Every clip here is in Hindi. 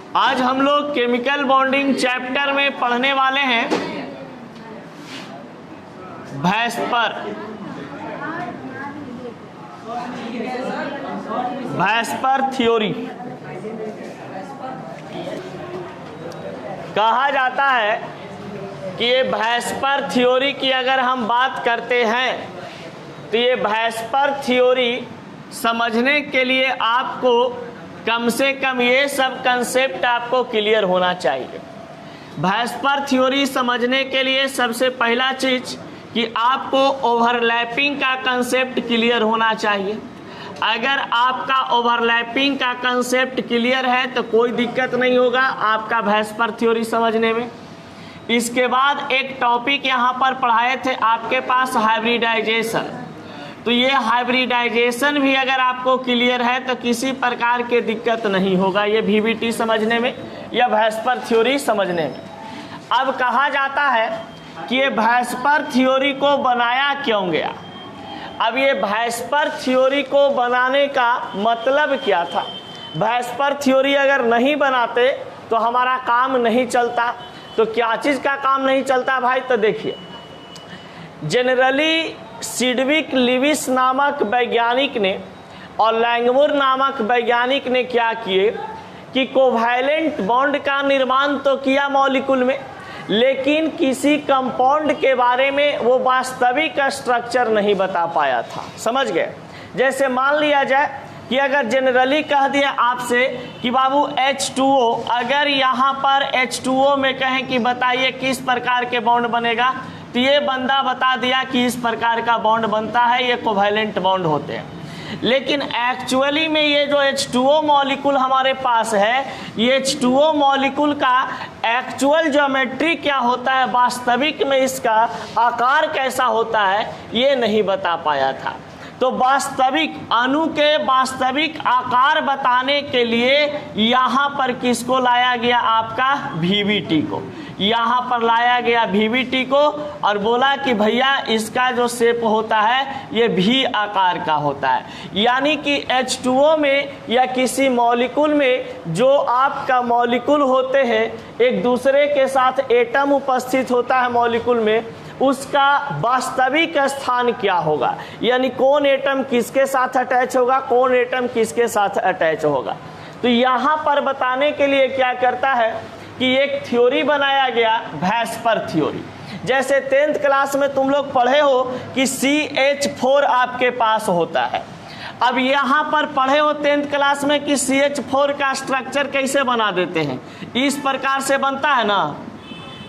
आज हम लोग केमिकल बॉन्डिंग चैप्टर में पढ़ने वाले हैं वैस्पर थ्योरी। कहा जाता है कि ये वैस्पर थ्योरी की अगर हम बात करते हैं तो ये वैस्पर थ्योरी समझने के लिए आपको कम से कम ये सब कंसेप्ट आपको क्लियर होना चाहिए। वैस्पर थ्योरी समझने के लिए सबसे पहला चीज कि आपको ओवरलैपिंग का कंसेप्ट क्लियर होना चाहिए। अगर आपका ओवरलैपिंग का कंसेप्ट क्लियर है तो कोई दिक्कत नहीं होगा आपका वैस्पर थ्योरी समझने में। इसके बाद एक टॉपिक यहाँ पर पढ़ाए थे आपके पास हाइब्रिडाइजेशन। तो ये हाइब्रिडाइजेशन भी अगर आपको क्लियर है तो किसी प्रकार के दिक्कत नहीं होगा ये वीवीटी समझने में या वैस्पर थ्योरी समझने में। अब कहा जाता है कि ये वैस्पर थ्योरी को बनाया क्यों गया। अब ये वैस्पर थ्योरी को बनाने का मतलब क्या था। वैस्पर थ्योरी अगर नहीं बनाते तो हमारा काम नहीं चलता। तो क्या चीज़ का काम नहीं चलता भाई, तो देखिए जनरली सिडविक लिविस नामक वैज्ञानिक ने और लैंगमुर नामक वैज्ञानिक ने क्या किए कि कोवैलेंट बॉन्ड का निर्माण तो किया मॉलिक्यूल में, लेकिन किसी कंपाउंड के बारे में वो वास्तविक स्ट्रक्चर नहीं बता पाया था। समझ गए। जैसे मान लिया जाए कि अगर जनरली कह दिया आपसे कि बाबू H2O, अगर यहाँ पर H2O में कहें कि बताइए किस प्रकार के बॉन्ड बनेगा, तो ये बंदा बता दिया कि इस प्रकार का बॉन्ड बनता है, ये कोवैलेंट बॉन्ड होते हैं। लेकिन एक्चुअली में ये जो H2O मॉलिक्यूल हमारे पास है, ये H2O मॉलिक्यूल का एक्चुअल ज्योमेट्री क्या होता है, वास्तविक में इसका आकार कैसा होता है, ये नहीं बता पाया था। तो वास्तविक अणु के वास्तविक आकार बताने के लिए यहाँ पर किसको लाया गया, आपका वीवीटी को। यहाँ पर लाया गया वीवीटी को और बोला कि भैया इसका जो शेप होता है ये भी आकार का होता है। यानी कि H2O में या किसी मॉलिक्यूल में जो आपका मॉलिक्यूल होते हैं एक दूसरे के साथ एटम उपस्थित होता है मॉलिक्यूल में, उसका वास्तविक स्थान क्या होगा, यानी कौन एटम किसके साथ अटैच होगा, कौन एटम किसके साथ अटैच होगा। तो यहाँ पर बताने के लिए क्या करता है कि एक थ्योरी बनाया गया वैस्पर थ्योरी। जैसे 10th क्लास में तुम लोग पढ़े हो कि CH4 आपके पास होता है। अब यहाँ पर पढ़े हो 10th क्लास में कि CH4 का स्ट्रक्चर कैसे बना देते हैं, इस प्रकार से बनता है ना,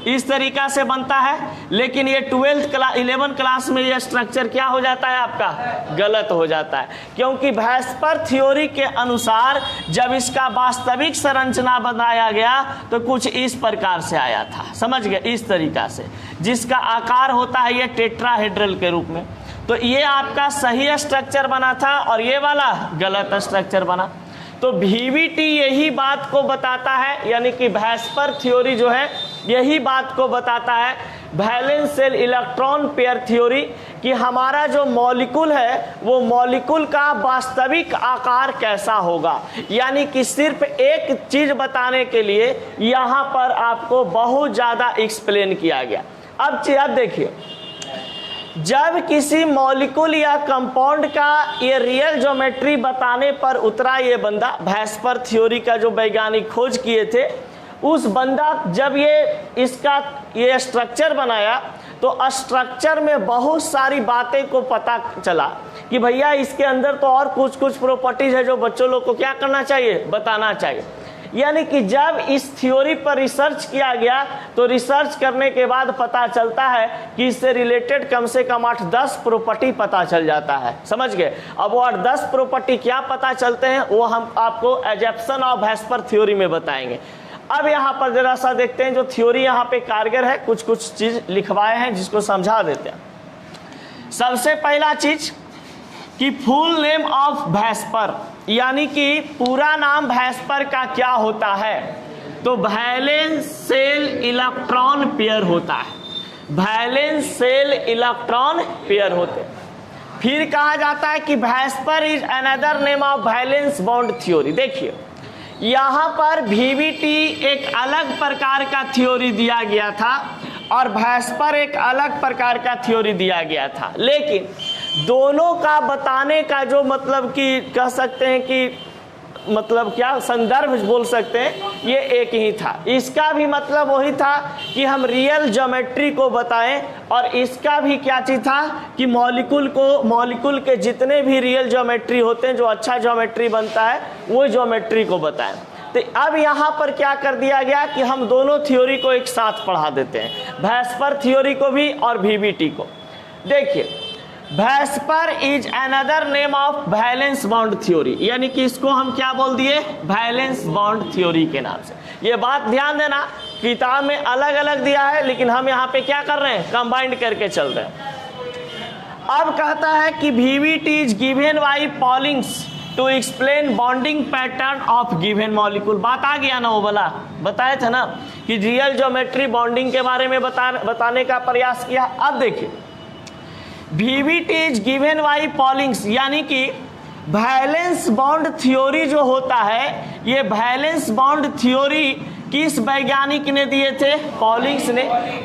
इस तरीका से बनता है। लेकिन ये 11 क्लास में ये स्ट्रक्चर क्या हो जाता है, आपका गलत हो जाता है। क्योंकि वैस्पर थ्योरी के अनुसार जब इसका वास्तविक संरचना बनाया गया तो कुछ इस प्रकार से आया था। समझ गए, इस तरीका से जिसका आकार होता है ये टेट्राहेड्रल के रूप में। तो ये आपका सही स्ट्रक्चर बना था और ये वाला गलत स्ट्रक्चर बना। तो वीवीटी यही बात को बताता है, यानी कि वैस्पर थ्योरी जो है यही बात को बताता है, valence shell electron pair theory, कि हमारा जो मॉलिक्यूल है वो मॉलिक्यूल का वास्तविक आकार कैसा होगा। यानी कि सिर्फ एक चीज बताने के लिए यहाँ पर आपको बहुत ज़्यादा एक्सप्लेन किया गया। अब देखिए, जब किसी मॉलिक्यूल या कंपाउंड का ये रियल ज्योमेट्री बताने पर उतरा ये बंदा, वैस्पर थ्योरी का जो वैज्ञानिक खोज किए थे, उस बंदा जब ये स्ट्रक्चर बनाया तो स्ट्रक्चर में बहुत सारी बातें को पता चला कि भैया इसके अंदर तो और कुछ प्रॉपर्टीज है जो बच्चों लोग को क्या करना चाहिए, बताना चाहिए। यानी कि जब इस थ्योरी पर रिसर्च किया गया तो रिसर्च करने के बाद पता चलता है कि इससे रिलेटेड कम से कम 8-10 प्रॉपर्टी पता चल जाता है। समझ गए। अब वो 8-10 प्रॉपर्टी क्या पता चलते हैं वो हम आपको एजप्शन ऑफ वैस्पर थ्योरी में बताएंगे। अब यहाँ पर जरा सा देखते हैं जो थ्योरी यहाँ पे कारगर है, कुछ चीज लिखवाए हैं जिसको समझा देते हैं। सबसे पहला चीज कि फुल नेम ऑफ वैस्पर, यानी कि पूरा नाम वैस्पर का क्या होता है, तो वैलेंस शेल इलेक्ट्रॉन पेयर होता है। वैलेंस शेल इलेक्ट्रॉन पेयर होते हैं। फिर कहा जाता है कि VSEPR is another name of valence bond theory. देखिए यहाँ पर VBT एक अलग प्रकार का थ्योरी दिया गया था और भैस्पर एक अलग प्रकार का थ्योरी दिया गया था, लेकिन दोनों का बताने का जो मतलब कि कह सकते हैं कि मतलब क्या संदर्भ बोल सकते हैं, ये एक ही था। इसका भी मतलब वही था कि हम रियल ज्योमेट्री को बताएं और इसका भी क्या चीज था कि मॉलिक्यूल के जितने भी रियल ज्योमेट्री होते हैं, जो अच्छा ज्योमेट्री बनता है, वो ज्योमेट्री को बताएं। तो अब यहाँ पर क्या कर दिया गया कि हम दोनों थ्योरी को एक साथ पढ़ा देते हैं, भैस्पर थ्योरी को भी और VBT को। देखिए, VSEPR is another name of valence bond theory, यानी कि इसको हम क्या बोल दिए, वैलेंस बाउंड थ्योरी के नाम से। ये बात ध्यान देना, किताब में अलग अलग दिया है, लेकिन हम यहाँ पे क्या कर रहे हैं, कंबाइंड करके चल रहे हैं। अब कहता है कि VBT is given by Pauling's to explain bonding pattern of given molecule. बात आ गया ना, वो वाला बताया था ना कि रियल ज्योमेट्री बॉन्डिंग के बारे में बताने का प्रयास किया। अब देखिए, VBT इज गिवन बाय पॉलिंग्स, यानी कि वैलेंस बॉन्ड थ्योरी जो होता है, ये वैलेंस बॉन्ड थ्योरी किस वैज्ञानिक ने दिए थे, पॉलिंग्स ने।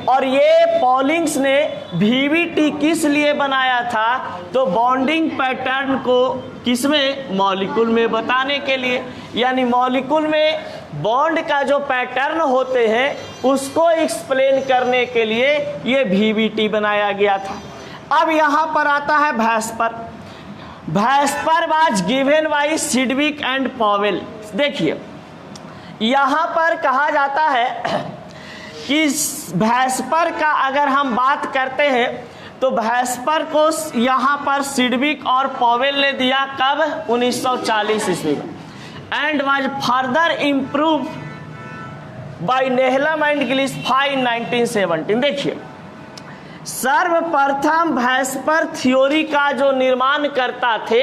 और ये पॉलिंग्स ने VBT किस लिए बनाया था, तो बॉन्डिंग पैटर्न को किसमें, मॉलिक्यूल में बताने के लिए। यानी मॉलिक्यूल में बॉन्ड का जो पैटर्न होते हैं उसको एक्सप्लेन करने के लिए ये VBT बनाया गया था। अब यहाँ पर आता है VSEPR. VSEPR was given by Sidgwick and Powell. देखिए, यहाँ पर कहा जाता है कि भैस्पर का अगर हम बात करते हैं तो भैस्पर को यहाँ पर सिडविक और पॉवेल ने दिया कब, 1940 ईस्वी में, and was further improve by Nyholm and Gillespie in 1917। देखिए, सर्वप्रथम भैस्पर थ्योरी का जो निर्माण करता थे,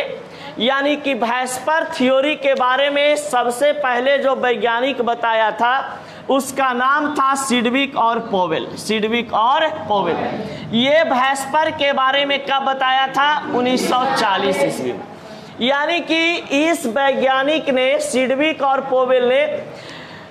यानी कि भैस्पर थ्योरी के बारे में सबसे पहले जो वैज्ञानिक बताया था उसका नाम था सिडविक और पॉवेल। सिडविक और पॉवेल ये भैस्पर के बारे में कब बताया था, 1940 ईस्वी में। यानी कि इस वैज्ञानिक ने, सिडविक और पॉवेल ने,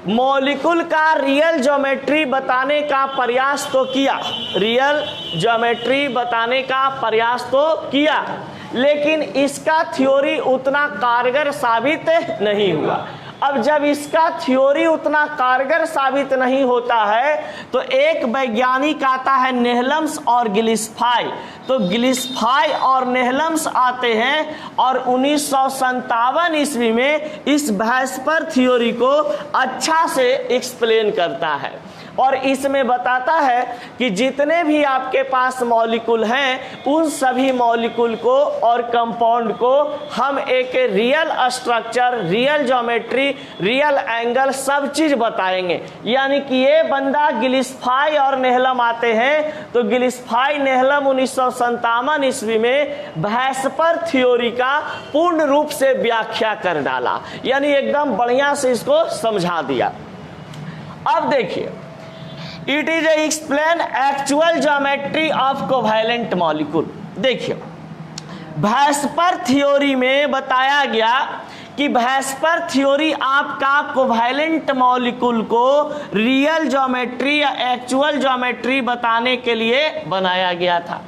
मॉलिक्यूल का रियल ज्योमेट्री बताने का प्रयास तो किया, रियल ज्योमेट्री बताने का प्रयास तो किया, लेकिन इसका थ्योरी उतना कारगर साबित नहीं हुआ। अब जब इसका थ्योरी उतना कारगर साबित नहीं होता है तो एक वैज्ञानिक आता है नेहलम्स और गिल्सपाई। तो गिल्सपाई और नेहलम्स आते हैं और 1957 ईस्वी में इस भैस्पर थ्योरी को अच्छा से एक्सप्लेन करता है और इसमें बताता है कि जितने भी आपके पास मॉलिक्यूल हैं उन सभी मॉलिक्यूल को और कंपाउंड को हम एक real structure, real geometry, real angle सब चीज बताएंगे। यानी कि ये बंदा गिल्सपाई और नेहलम आते हैं तो गिल्सपाई नेहलम 1957 ईस्वी में भैस्पर थ्योरी का पूर्ण रूप से व्याख्या कर डाला, यानी एकदम बढ़िया से इसको समझा दिया। अब देखिए, it is explain actual geometry of covalent molecule. देखिए, भैस्पर थ्योरी में बताया गया कि भैस्पर थ्योरी आपका कोवैलेंट मॉलिक्यूल को रियल ज्योमेट्री या एक्चुअल ज्योमेट्री बताने के लिए बनाया गया था।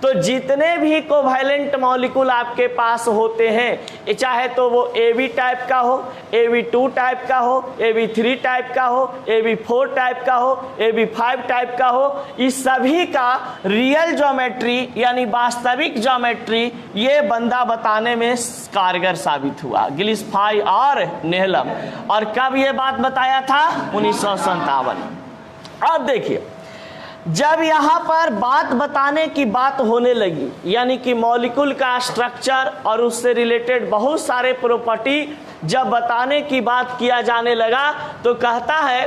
तो जितने भी कोवैलेंट मॉलिक्यूल आपके पास होते हैं, चाहे तो वो AB टाइप का हो, AB2 टाइप का हो, AB3 टाइप का हो, AB4 टाइप का हो, AB5 टाइप का हो, इस सभी का रियल ज्योमेट्री यानी वास्तविक ज्योमेट्री ये बंदा बताने में कारगर साबित हुआ, गिल्सपाई और नेहलम। और कब ये बात बताया था, 1957। अब देखिए, जब यहाँ पर बात बताने की बात होने लगी, यानी कि मॉलिक्यूल का स्ट्रक्चर और उससे रिलेटेड बहुत सारे प्रॉपर्टी जब बताने की बात किया जाने लगा, तो कहता है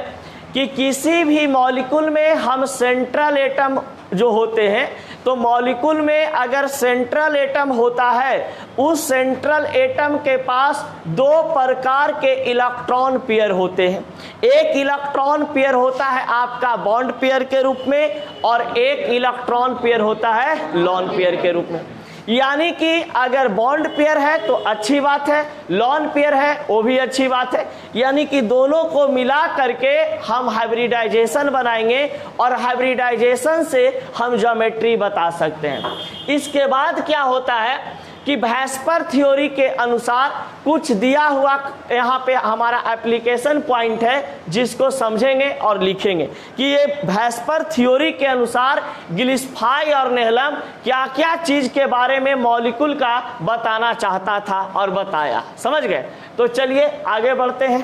कि किसी भी मॉलिक्यूल में हम सेंट्रल एटम जो होते हैं, तो मॉलिक्यूल में अगर सेंट्रल एटम होता है, उस सेंट्रल एटम के पास दो प्रकार के इलेक्ट्रॉन पेयर होते हैं। एक इलेक्ट्रॉन पेयर होता है आपका बॉन्ड पेयर के रूप में और एक इलेक्ट्रॉन पेयर होता है लोन पेयर के रूप में। यानी कि अगर बॉन्ड पेयर है तो अच्छी बात है, लॉन पेयर है वो भी अच्छी बात है। यानी कि दोनों को मिला करके हम हाइब्रिडाइजेशन बनाएंगे और हाइब्रिडाइजेशन से हम ज्योमेट्री बता सकते हैं। इसके बाद क्या होता है कि वैस्पर थ्योरी के अनुसार कुछ दिया हुआ यहाँ पे हमारा एप्लीकेशन पॉइंट है जिसको समझेंगे और लिखेंगे कि ये वैस्पर थ्योरी के अनुसार गिल्सपाई और नेहलम क्या क्या चीज के बारे में मॉलिक्यूल का बताना चाहता था और बताया। समझ गए? तो चलिए आगे बढ़ते हैं।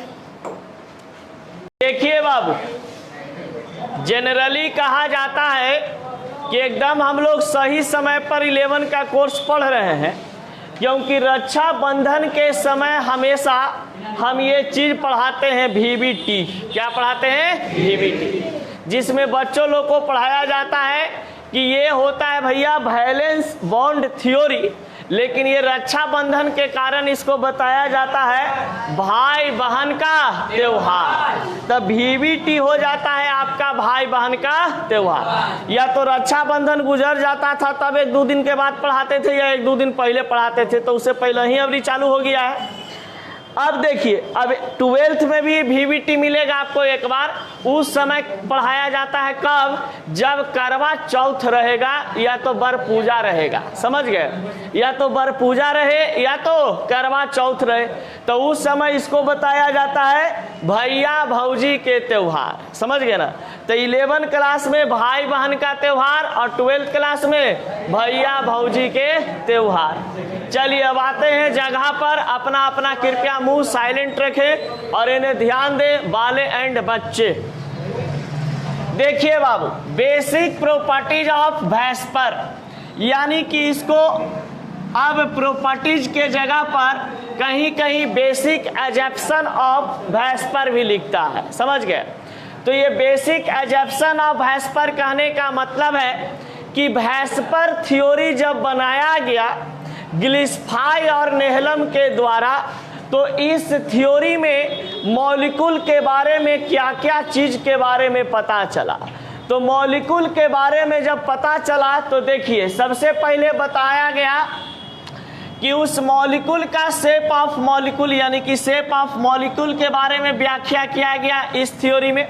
देखिए बाबू, जनरली कहा जाता है कि एकदम हम लोग सही समय पर 11 का कोर्स पढ़ रहे हैं, क्योंकि रक्षा बंधन के समय हमेशा हम ये चीज पढ़ाते हैं VBT। क्या पढ़ाते हैं? VBT, जिसमें बच्चों लोग को पढ़ाया जाता है कि ये होता है भैया वैलेंस बॉन्ड थ्योरी, लेकिन ये रक्षा बंधन के कारण इसको बताया जाता है भाई बहन का त्योहार। तब VBT हो जाता है आपका भाई बहन का त्योहार। या तो रक्षा बंधन गुजर जाता था तब 1-2 दिन के बाद पढ़ाते थे, या 1-2 दिन पहले पढ़ाते थे, तो उससे पहले ही अवधि चालू हो गया है। अब देखिए, अब 12th में भी VBT मिलेगा आपको एक बार। उस समय पढ़ाया जाता है कब? जब करवा चौथ रहेगा या तो बर पूजा रहेगा। समझ गए? या तो बर पूजा रहे या तो करवा चौथ रहे, तो उस समय इसको बताया जाता है भैया भौजी के त्योहार। समझ गए ना? तो 11 क्लास में भाई बहन का त्योहार और 12th क्लास में भैया भौजी के त्योहार। चलिए अब आते हैं जगह पर। अपना अपना कृपया मुंह साइलेंट रखें और इन्हें ध्यान दें बाले एंड बच्चे। देखिए बाबू, बेसिक प्रॉपर्टीज ऑफ वैस्पर, यानी कि इसको अब प्रॉपर्टीज के जगह पर कहीं कहीं बेसिक एजम्पशन ऑफ वैस्पर भी लिखता है। समझ गए? तो ये बेसिक एजम्पशन ऑफ वैस्पर कहने का मतलब है कि वैस्पर थ्योरी जब बनाया गया गिल्सपाई और नेहलम के द्वारा, तो इस थ्योरी में मॉलिक्यूल के बारे में क्या क्या चीज के बारे में पता चला। तो मॉलिक्यूल के बारे में जब पता चला तो देखिए, सबसे पहले बताया गया कि उस मॉलिक्यूल का शेप ऑफ मॉलिक्यूल, यानी कि शेप ऑफ मॉलिक्यूल के बारे में व्याख्या किया गया इस थ्योरी में,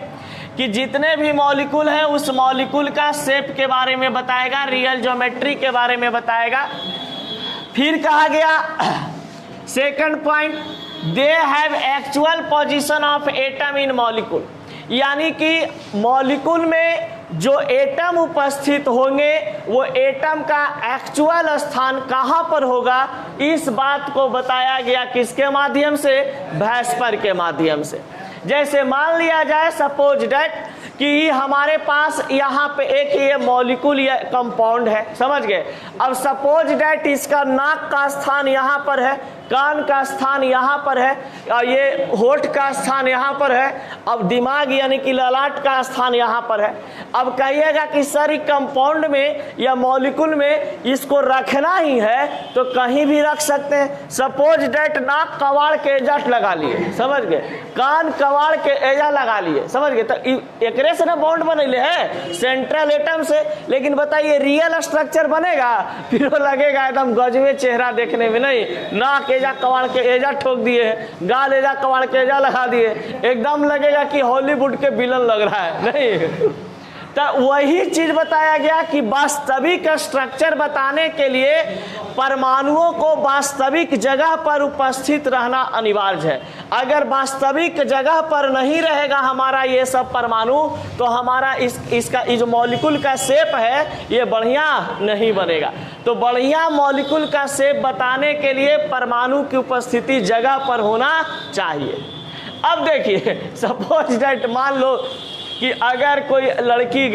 कि जितने भी मॉलिक्यूल हैं उस मॉलिक्यूल का शेप के बारे में बताएगा, रियल ज्योमेट्री के बारे में बताएगा। फिर कहा गया second point, they have actual position of atom in molecule, यानी कि मॉलिक्यूल में जो एटम उपस्थित होंगे वो एटम का एक्चुअल स्थान कहाँ पर होगा, इस बात को बताया गया किसके माध्यम से? वैस्पर के माध्यम से। जैसे मान लिया जाए सपोज डेट कि हमारे पास यहाँ पे एक ये मॉलिक्यूल या कंपाउंड है। समझ गए? अब सपोज डेट इसका नाक का स्थान यहाँ पर है, कान का स्थान यहाँ पर है, और ये होठ का स्थान यहाँ पर है, अब दिमाग यानी कि ललाट का स्थान यहाँ पर है। अब कहिएगा कि सर कंपाउंड में या मॉलिक्यूल में इसको रखना ही है तो कहीं भी रख सकते हैं। सपोज डेट नाक कवाड़ के एजट लगा लिए, समझ गए, कान कवाड़ के एजा लगा लिए, समझ गए, तो एकरे से ना बॉन्ड बनैले है सेंट्रल एटम से। लेकिन बताइए रियल स्ट्रक्चर बनेगा? फिर वो लगेगा एकदम गजबे चेहरा देखने में। नहीं, नाक एजा कवाड़ के एजा ठोक दिए, गाल एजा कवाड़ के एजा लगा दिए, एकदम लगेगा कि हॉलीवुड के विलन लग रहा है। नहीं, तो वही चीज बताया गया कि वास्तविक स्ट्रक्चर बताने के लिए परमाणुओं को वास्तविक जगह पर उपस्थित रहना अनिवार्य है। अगर वास्तविक जगह पर नहीं रहेगा हमारा ये सब परमाणु, तो हमारा इसका जो मॉलिक्यूल का शेप है ये बढ़िया नहीं बनेगा। तो बढ़िया मॉलिक्यूल का शेप बताने के लिए परमाणु की उपस्थिति जगह पर होना चाहिए। अब देखिए, सपोज दैट मान लो कि अगर कोई लड़की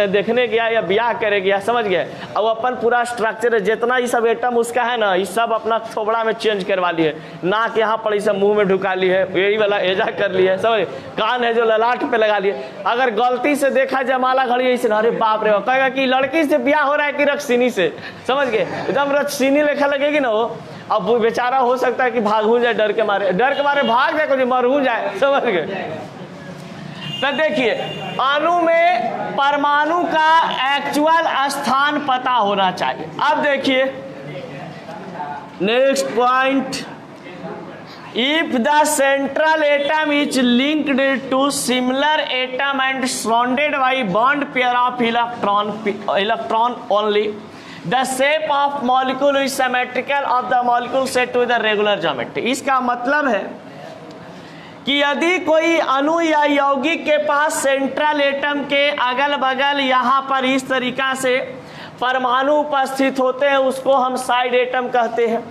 देखने गया या ब्याह करे गया, समझ गए, अब अपन पूरा स्ट्रक्चर जितना ये सब एटम उसका है ना, ये सब अपना थोबड़ा में चेंज करवा लिए, नाक यहाँ पर सब मुंह में ढुका ली है, यही वाला एजा कर ली है, समझ, कान है जो ललाट पे लगा लिए। अगर गलती से देखा जमाला घड़ी ऐसे, अरे बाप रे, कहेगा कि लड़की से ब्याह हो रहा है कि रक्सीनी से, समझ गए, एकदम रक्सीनी लेखा लगेगी ना वो। अब वो बेचारा हो सकता है कि भागू जाए, डर के मारे भाग जाए, कुछ मरहू जाए, समझ गए। तो देखिए, अणु में परमाणु का एक्चुअल स्थान पता होना चाहिए। अब देखिए next point, if the central atom is linked to similar atom and surrounded by bond pair of electron only, the shape of molecule is symmetrical of the molecule set with regular geometry. इसका मतलब है कि यदि कोई अणु या यौगिक के पास सेंट्रल एटम के अगल बगल यहाँ पर इस तरीका से परमाणु उपस्थित होते हैं, उसको हम साइड एटम कहते हैं।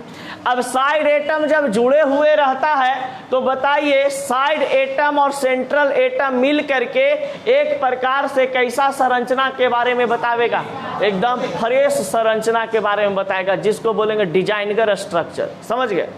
अब साइड एटम जब जुड़े हुए रहता है तो बताइए साइड एटम और सेंट्रल एटम मिल करके एक प्रकार से कैसा संरचना के बारे में बतावेगा, एकदम फ्रेश संरचना के बारे में बताएगा, जिसको बोलेंगे डिजाइनगर स्ट्रक्चर। समझ गए?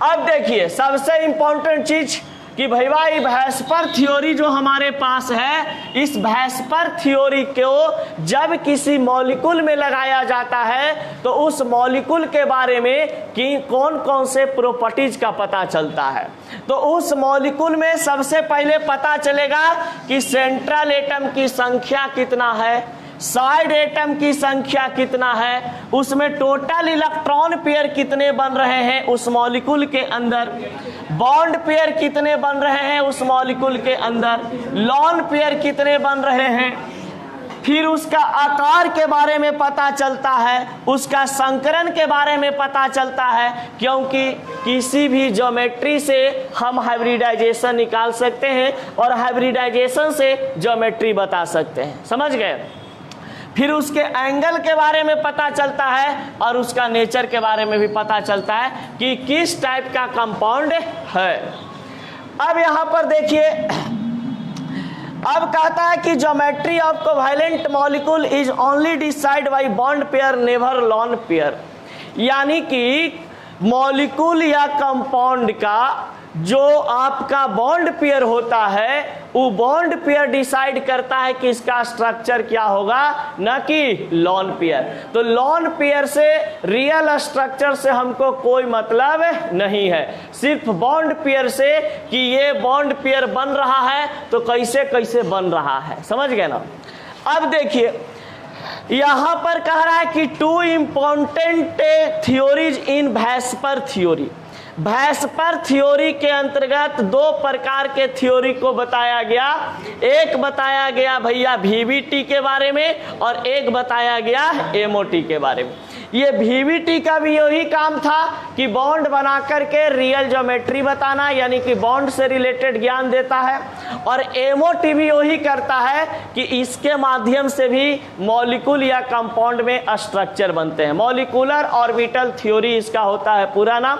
अब देखिए सबसे इंपॉर्टेंट चीज कि भैया ये वैस्पर थ्योरी जो हमारे पास है, इस वैस्पर थ्योरी को जब किसी मॉलिक्यूल में लगाया जाता है तो उस मॉलिक्यूल के बारे में कि कौन कौन से प्रॉपर्टीज का पता चलता है। तो उस मॉलिक्यूल में सबसे पहले पता चलेगा कि सेंट्रल एटम की संख्या कितना है, साइड एटम की संख्या कितना है, उसमें टोटल इलेक्ट्रॉन पेयर कितने बन रहे हैं उस मॉलिक्यूल के अंदर, बॉन्ड पेयर कितने बन रहे हैं उस मॉलिक्यूल के अंदर, लॉन पेयर कितने बन रहे हैं, फिर उसका आकार के बारे में पता चलता है, उसका संकरण के बारे में पता चलता है, क्योंकि किसी भी ज्योमेट्री से हम हाइब्रिडाइजेशन निकाल सकते हैं और हाइब्रिडाइजेशन से ज्योमेट्री बता सकते हैं। समझ गए? फिर उसके एंगल के बारे में पता चलता है और उसका नेचर के बारे में भी पता चलता है कि किस टाइप का कंपाउंड है। अब यहाँ पर देखिए, अब कहता है कि geometry of covalent molecule is only decide bye bond pair never lone pair, यानी कि मॉलिक्यूल या कंपाउंड का जो आपका बॉन्ड पेयर होता है वो बॉन्ड पेयर डिसाइड करता है कि इसका स्ट्रक्चर क्या होगा, न कि लॉन पेयर। तो लॉन पेयर से रियल स्ट्रक्चर से हमको कोई मतलब नहीं है, सिर्फ बॉन्ड पेयर से कि ये बॉन्ड पेयर बन रहा है तो कैसे कैसे बन रहा है। समझ गए ना? अब देखिए यहां पर कह रहा है कि टू इंपॉर्टेंट थ्योरीज इन वैस्पर थ्योरी। वैस्पर थ्योरी के अंतर्गत दो प्रकार के थ्योरी को बताया गया, एक बताया गया भैया वीवीटी के बारे में और एक बताया गया एमओटी के बारे में। ये वीवीटी का भी यही काम था कि बॉन्ड बना करके रियल ज्योमेट्री बताना, यानी कि बॉन्ड से रिलेटेड ज्ञान देता है, और एमओटी भी यही करता है कि इसके माध्यम से भी मॉलिक्यूल या कंपाउंड में स्ट्रक्चर बनते हैं। मॉलिक्यूलर ऑर्बिटल थ्योरी इसका होता है पूरा नाम।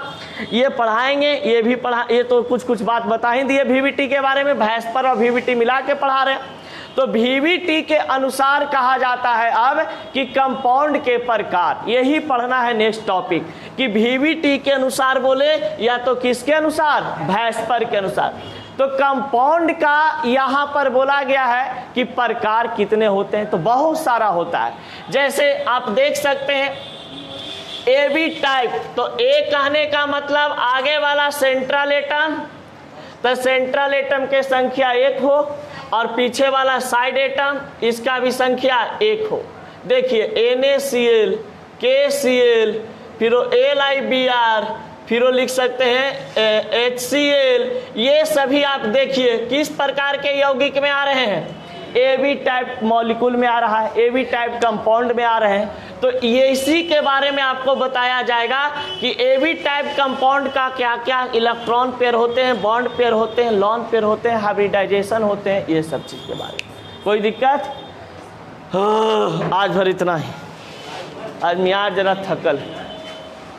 ये पढ़ाएंगे, ये भी ये तो कुछ बात बता ही दिए वीवीटी के बारे में, वैस्पर और वीवीटी मिला के पढ़ा रहे हैं। तो वीवीटी के अनुसार कहा जाता है अब कि कंपाउंड के प्रकार, यही पढ़ना है नेक्स्ट टॉपिक, कि वीवीटी के अनुसार बोले या तो किसके अनुसार, वैस्पर के अनुसार। तो कंपाउंड का यहाँ पर बोला गया है कि प्रकार कितने होते हैं, तो बहुत सारा होता है। जैसे आप देख सकते हैं ए बी टाइप, तो ए कहने का मतलब आगे वाला सेंट्रल एटम, तो सेंट्रल एटम के संख्या 1 हो, और पीछे वाला साइड एटम इसका भी संख्या 1 हो। देखिए NaCl, KCl, फिर LiBr, फिर लिख सकते हैं HCl, ये सभी आप देखिए किस प्रकार के यौगिक में आ रहे हैं, AB टाइप मॉलिक्यूल में आ रहा है, AB टाइप कंपाउंड में आ रहे हैं। तो ये इसी के बारे में आपको बताया जाएगा कि AB टाइप कंपाउंड का क्या क्या इलेक्ट्रॉन पेयर होते हैं, बॉन्ड पेयर होते हैं, लॉन पेयर होते हैं, हाइब्रिडाइजेशन होते हैं, ये सब चीज़ के बारे में। कोई दिक्कत? आज भर इतना ही, आज मियाँ जरा थकल।